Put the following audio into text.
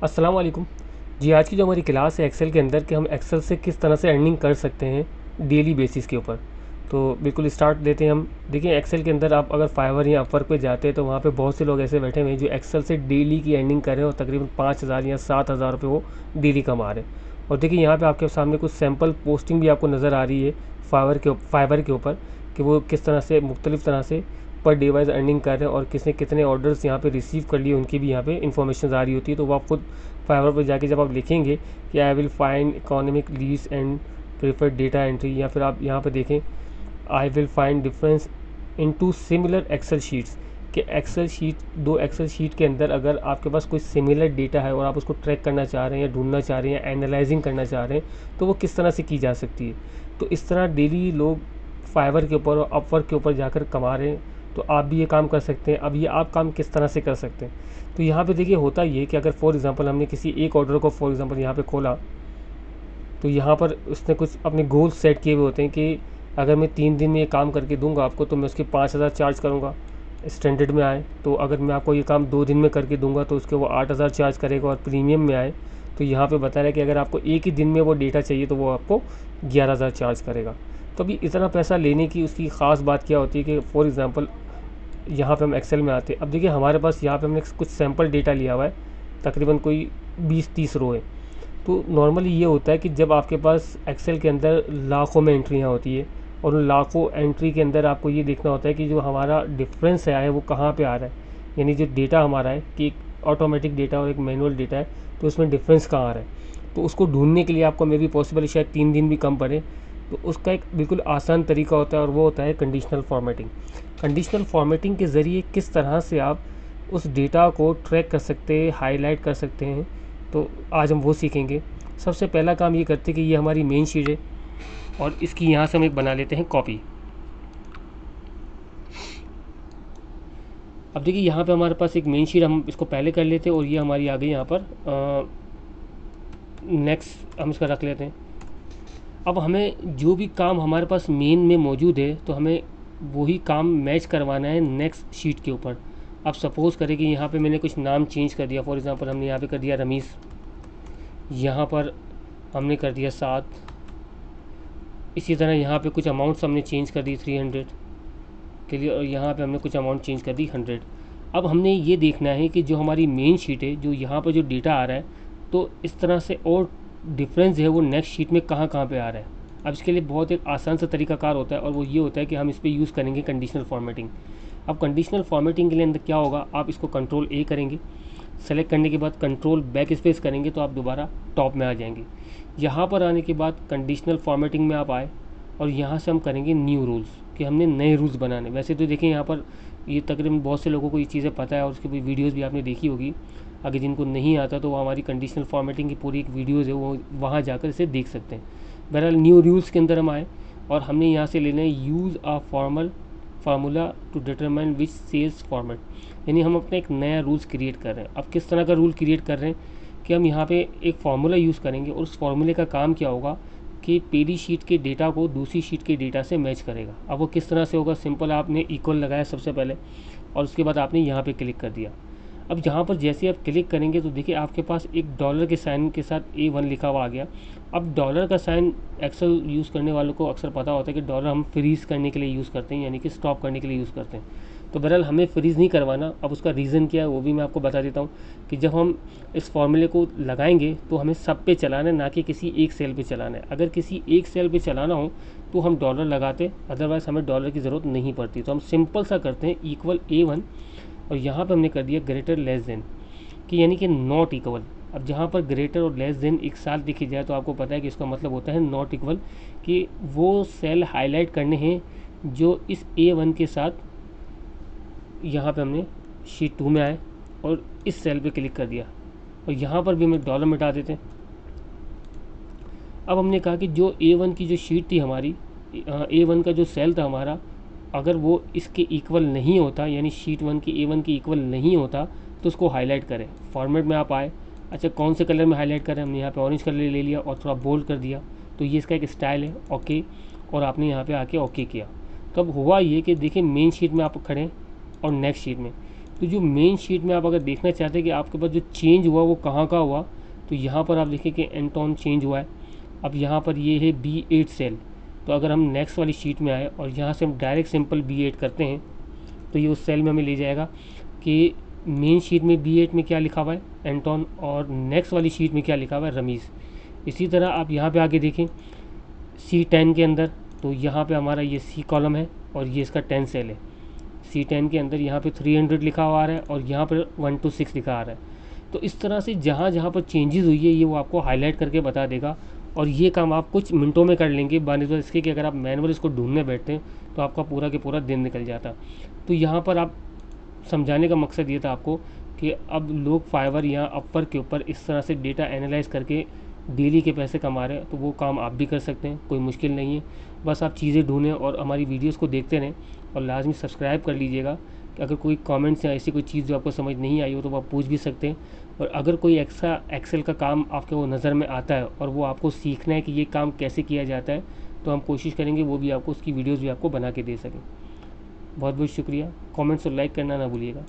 अस्सलाम वालेकुम जी। आज की जो हमारी क्लास है एक्सेल के अंदर कि हम एक्सेल से किस तरह से अर्निंग कर सकते हैं डेली बेसिस के ऊपर। तो बिल्कुल स्टार्ट देते हैं हम। देखिए एक्सेल के अंदर आप अगर फाइवर या अपवर्क पे जाते हैं तो वहाँ पे बहुत से लोग ऐसे बैठे हुए हैं जो एक्सेल से डेली की अर्निंग कर रहे हैं और तकरीबन 5,000 या 7,000 रुपये वो डेली कमा रहे हैं। और देखिए यहाँ पे आपके सामने कुछ सैम्पल पोस्टिंग भी आपको नज़र आ रही है फाइवर के ऊपर कि वो किस तरह से मुख्तलिफ तरह से पर डे वाइज अर्निंग कर रहे हैं और किसने कितने ऑर्डर्स यहाँ पे रिसीव कर लिए उनकी भी यहाँ पे इन्फॉर्मेशन आ रही होती है। तो वो आप खुद फाइवर पर जाके जब आप लिखेंगे कि I will find economic leads and preferred data entry, या फिर आप यहाँ पे देखें I will find difference in two similar excel sheets, कि एक्सेल शीट दो एक्सेल शीट के अंदर अगर आपके पास कोई सिमिलर डेटा है और आप उसको ट्रैक करना चाह रहे हैं या ढूंढना चाह रहे हैं या एनालाइजिंग करना चाह रहे हैं तो वो किस तरह से की जा सकती है। तो इस तरह डेली लोग फाइवर के ऊपर और अपवर्क के ऊपर जाकर कमा रहे हैं। तो आप भी ये काम कर सकते हैं। अब ये आप काम किस तरह से कर सकते हैं, तो यहाँ पे देखिए होता ये कि अगर फॉर एग्ज़ाम्पल हमने किसी एक ऑर्डर को फॉर एग्ज़ाम्पल यहाँ पे खोला, तो यहाँ पर उसने कुछ अपने गोल सेट किए हुए होते हैं कि अगर मैं 3 दिन में ये काम करके दूंगा आपको तो मैं उसके 5,000 चार्ज करूँगा, स्टैंडर्ड में आए। तो अगर मैं आपको ये काम 2 दिन में करके दूंगा तो उसके वो 8,000 चार्ज करेगा, और प्रीमियम में आए तो यहाँ पे बता रहा है कि अगर आपको एक ही दिन में वो डेटा चाहिए तो वो आपको 11,000 चार्ज करेगा। तो अभी इतना पैसा लेने की उसकी ख़ास बात क्या होती है कि फॉर एग्ज़ाम्पल यहाँ पे हम एक्सेल में आते हैं। अब देखिए हमारे पास यहाँ पे हमने कुछ सैम्पल डेटा लिया हुआ है, तकरीबन कोई 20-30 रो है। तो नॉर्मली ये होता है कि जब आपके पास एक्सेल के अंदर लाखों में एंट्रियाँ होती है और उन लाखों एंट्री के अंदर आपको ये देखना होता है कि जो हमारा डिफरेंस है वो कहाँ पे आ रहा है, यानी जो डेटा हमारा है कि एक ऑटोमेटिक डेटा और एक मैनुअल डेटा है तो उसमें डिफरेंस कहाँ आ रहा है। तो उसको ढूंढने के लिए आपको मे भी पॉसिबल शायद 3 दिन भी कम पड़े। तो उसका एक बिल्कुल आसान तरीका होता है और वो होता है कंडीशनल फॉर्मेटिंग। कंडीशनल फॉर्मेटिंग के ज़रिए किस तरह से आप उस डेटा को ट्रैक कर सकते हैं, हाईलाइट कर सकते हैं, तो आज हम वो सीखेंगे। सबसे पहला काम ये करते हैं कि ये हमारी मेन शीट है और इसकी यहाँ से हम एक बना लेते हैं कॉपी। अब देखिए यहाँ पे हमारे पास एक मेन शीट, हम इसको पहले कर लेते हैं और ये हमारी आ गई यहाँ पर नेक्स्ट हम इसका रख लेते हैं। अब हमें जो भी काम हमारे पास मेन में मौजूद है तो हमें वही काम मैच करवाना है नेक्स्ट शीट के ऊपर। अब सपोज़ करें कि यहाँ पे मैंने कुछ नाम चेंज कर दिया, फॉर एग्ज़ाम्पल हमने यहाँ पे कर दिया रमीज़, यहाँ पर हमने कर दिया 7। इसी तरह यहाँ पे कुछ अमाउंट्स हमने चेंज कर दी 300 के लिए, और यहाँ पे हमने कुछ अमाउंट चेंज कर दी 100। अब हमने ये देखना है कि जो हमारी मेन शीट है, जो यहाँ पर जो डेटा आ रहा है, तो इस तरह से और डिफरेंस है वो नेक्स्ट शीट में कहाँ कहाँ पे आ रहा है। अब इसके लिए बहुत एक आसान सा तरीकाकार होता है और वो ये होता है कि हम इस पर यूज़ करेंगे कंडीशनल फॉर्मेटिंग। अब कंडीशनल फॉर्मेटिंग के लिए अंदर क्या होगा, आप इसको कंट्रोल ए करेंगे, सेलेक्ट करने के बाद कंट्रोल बैक स्पेस करेंगे तो आप दोबारा टॉप में आ जाएंगे। यहाँ पर आने के बाद कंडीशनल फॉर्मेटिंग में आप आए और यहाँ से हम करेंगे न्यू रूल्स, कि हमने नए रूल्स बनाने। वैसे तो देखें यहाँ पर ये तकरीबन बहुत से लोगों को ये चीज़ें पता है और उसकी वीडियोज़ भी आपने देखी होगी। अगर जिनको नहीं आता तो वो हमारी कंडीशनल फॉर्मेटिंग की पूरी एक वीडियोज़ है, वो वहाँ जाकर इसे देख सकते हैं। बहरहाल न्यू रूल्स के अंदर हम आए और हमने यहाँ से लेना है use a formula to determine which cells format, यानी हम अपना एक नया रूल्स क्रिएट कर रहे हैं। अब किस तरह का रूल क्रिएट कर रहे हैं कि हम यहाँ पे एक फार्मूला यूज़ करेंगे और उस फार्मूले का काम क्या होगा कि पहली शीट के डेटा को दूसरी शीट के डेटा से मैच करेगा। अब वो किस तरह से होगा, सिंपल आपने इक्वल लगाया सबसे पहले और उसके बाद आपने यहाँ पे क्लिक कर दिया। अब यहाँ पर जैसे आप क्लिक करेंगे तो देखिए आपके पास एक डॉलर के साइन के साथ A1 लिखा हुआ आ गया। अब डॉलर का साइन एक्सेल यूज़ करने वालों को अक्सर पता होता है कि डॉलर हम फ्रीज़ करने के लिए यूज़ करते हैं, यानी कि स्टॉप करने के लिए यूज़ करते हैं। तो बहरहाल हमें फ्रीज़ नहीं करवाना। अब उसका रीज़न क्या है वो भी मैं आपको बता देता हूँ कि जब हम इस फॉर्मूले को लगाएंगे तो हमें सब पे चलाना है, ना कि किसी एक सेल पे चलाना है। अगर किसी एक सेल पे चलाना हो तो हम डॉलर लगाते, अदरवाइज़ हमें डॉलर की ज़रूरत नहीं पड़ती। तो हम सिंपल सा करते हैं इक्वल A1 और यहाँ पे हमने कर दिया ग्रेटर लेस देन, कि यानी कि नॉट इक्वल। अब जहाँ पर ग्रेटर और लेस देन एक साथ दिखी जाए तो आपको पता है कि इसका मतलब होता है नॉट इक्वल, कि वो सेल हाईलाइट करने हैं जो इस A1 के साथ। यहाँ पे हमने शीट 2 में आए और इस सेल पे क्लिक कर दिया और यहाँ पर भी हम डॉलर मिटा देते हैं। अब हमने कहा कि जो A1 की जो शीट थी हमारी, A1 का जो सेल था हमारा, अगर वो इसके इक्वल नहीं होता, यानी शीट 1 की A1 की इक्वल नहीं होता, तो उसको हाईलाइट करें। फॉर्मेट में आप आए, अच्छा कौन से कलर में हाईलाइट करें, हमने यहाँ पे ऑरेंज कलर ले लिया और थोड़ा बोल्ड कर दिया। तो ये इसका एक स्टाइल है, ओके, और आपने यहाँ पे आके ओके किया। तो अब हुआ ये कि देखिए मेन शीट में आप खड़े और नेक्स्ट शीट में तो जो मेन शीट में आप अगर देखना चाहते हैं कि आपके पास जो चेंज हुआ वो कहाँ का हुआ, तो यहाँ पर आप देखिए कि एंटोन चेंज हुआ है। अब यहाँ पर ये है B8 सेल। तो अगर हम नेक्स्ट वाली शीट में आए और यहाँ से हम डायरेक्ट सिंपल B8 करते हैं तो ये उस सेल में हमें ले जाएगा कि मेन शीट में B8 में क्या लिखा हुआ है, एंटोन, और नेक्स्ट वाली शीट में क्या लिखा हुआ है, रमीज़। इसी तरह आप यहाँ पे आगे देखें C10 के अंदर, तो यहाँ पे हमारा ये C कॉलम है और ये इसका 10 सेल है। C10 के अंदर यहाँ पे 300 लिखा हुआ आ रहा है और यहाँ पर 1 to 6 लिखा आ रहा है। तो इस तरह से जहाँ जहाँ पर चेंजेस हुई है ये वो आपको हाईलाइट करके बता देगा, और ये काम आप कुछ मिनटों में कर लेंगे, बानिस्बत इसके कि अगर आप मैनुअल इसको ढूंढने बैठते हैं तो आपका पूरा के पूरा दिन निकल जाता। तो यहाँ पर आप समझाने का मकसद ये था आपको कि अब लोग फाइवर या अपवर के ऊपर इस तरह से डेटा एनालाइज करके डेली के पैसे कमा रहे हैं, तो वो काम आप भी कर सकते हैं, कोई मुश्किल नहीं है। बस आप चीज़ें ढूंढें और हमारी वीडियोस को देखते रहें, और लाजमी सब्सक्राइब कर लीजिएगा कि अगर कोई कमेंट्स या ऐसी कोई चीज़ जो आपको समझ नहीं आई हो तो आप पूछ भी सकते हैं। और अगर कोई एक्स्ट्रा एक्सेल का काम आपके वो नज़र में आता है और वो आपको सीखना है कि ये काम कैसे किया जाता है, तो हम कोशिश करेंगे वो भी आपको, उसकी वीडियोज़ भी आपको बना के दे सकें। बहुत बहुत शुक्रिया। कमेंट्स और लाइक करना ना भूलिएगा।